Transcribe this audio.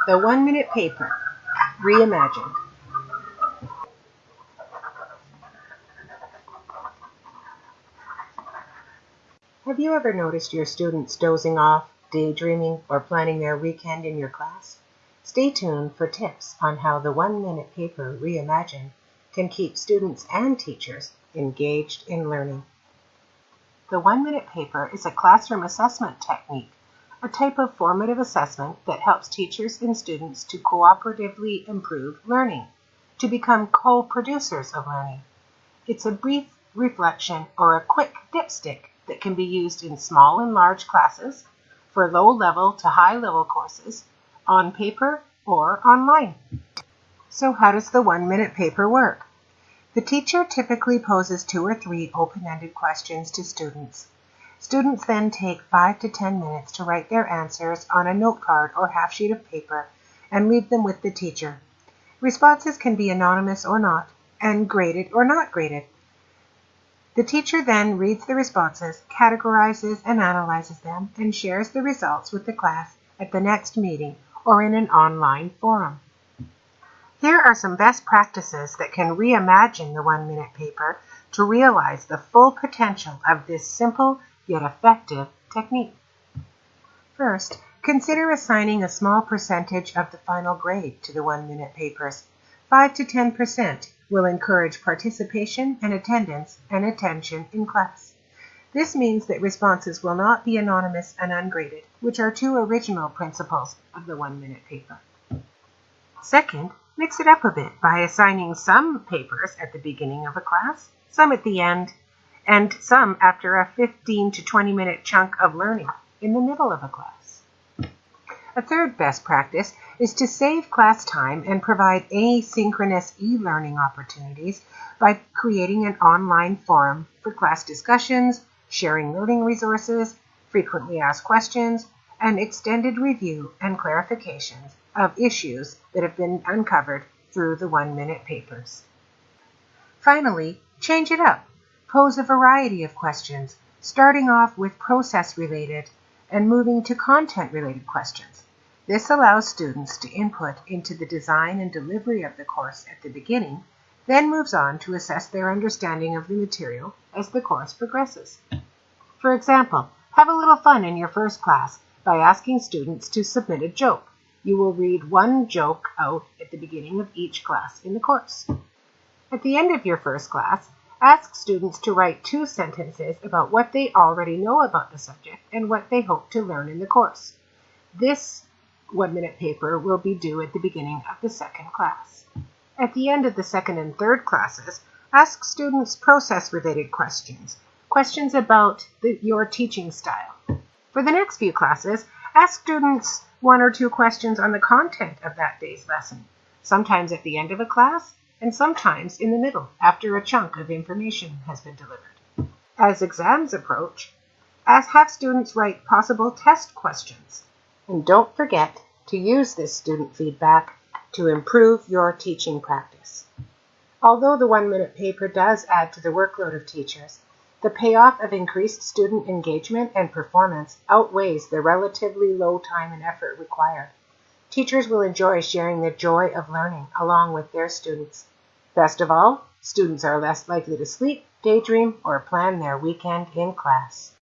The 1-minute paper, Reimagined. Have you ever noticed your students dozing off, daydreaming, or planning their weekend in your class? Stay tuned for tips on how the 1-minute paper, Reimagined, can keep students and teachers engaged in learning. The 1-minute paper is a classroom assessment technique, a type of formative assessment that helps teachers and students to cooperatively improve learning, to become co-producers of learning. It's a brief reflection or a quick dipstick that can be used in small and large classes, for low-level to high-level courses, on paper or online. So how does the 1-minute paper work? The teacher typically poses 2 or 3 open-ended questions to students. Students then take 5 to 10 minutes to write their answers on a note card or half sheet of paper and leave them with the teacher. Responses can be anonymous or not, and graded or not graded. The teacher then reads the responses, categorizes and analyzes them, and shares the results with the class at the next meeting or in an online forum. Here are some best practices that can reimagine the 1-minute paper to realize the full potential of this simple yet effective technique. First, consider assigning a small percentage of the final grade to the 1-minute papers. 5 to 10% will encourage participation and attendance and attention in class. This means that responses will not be anonymous and ungraded, which are 2 original principles of the 1-minute paper. Second, mix it up a bit by assigning some papers at the beginning of a class, some at the end, and some after a 15 to 20-minute chunk of learning in the middle of a class. A third best practice is to save class time and provide asynchronous e-learning opportunities by creating an online forum for class discussions, sharing learning resources, frequently asked questions, and extended review and clarifications of issues that have been uncovered through the 1-minute papers. Finally, change it up. Pose a variety of questions, starting off with process-related and moving to content-related questions. This allows students to input into the design and delivery of the course at the beginning, then moves on to assess their understanding of the material as the course progresses. For example, have a little fun in your first class by asking students to submit a joke. You will read one joke out at the beginning of each class in the course. At the end of your first class, ask students to write 2 sentences about what they already know about the subject and what they hope to learn in the course. This 1-minute paper will be due at the beginning of the second class. At the end of the second and third classes, ask students process-related questions, questions about your teaching style. For the next few classes, ask students 1 or 2 questions on the content of that day's lesson, sometimes at the end of a class, and sometimes in the middle, after a chunk of information has been delivered. As exams approach, have students write possible test questions. And don't forget to use this student feedback to improve your teaching practice. Although the 1-minute paper does add to the workload of teachers, the payoff of increased student engagement and performance outweighs the relatively low time and effort required. Teachers will enjoy sharing the joy of learning along with their students. Best of all, students are less likely to sleep, daydream, or plan their weekend in class.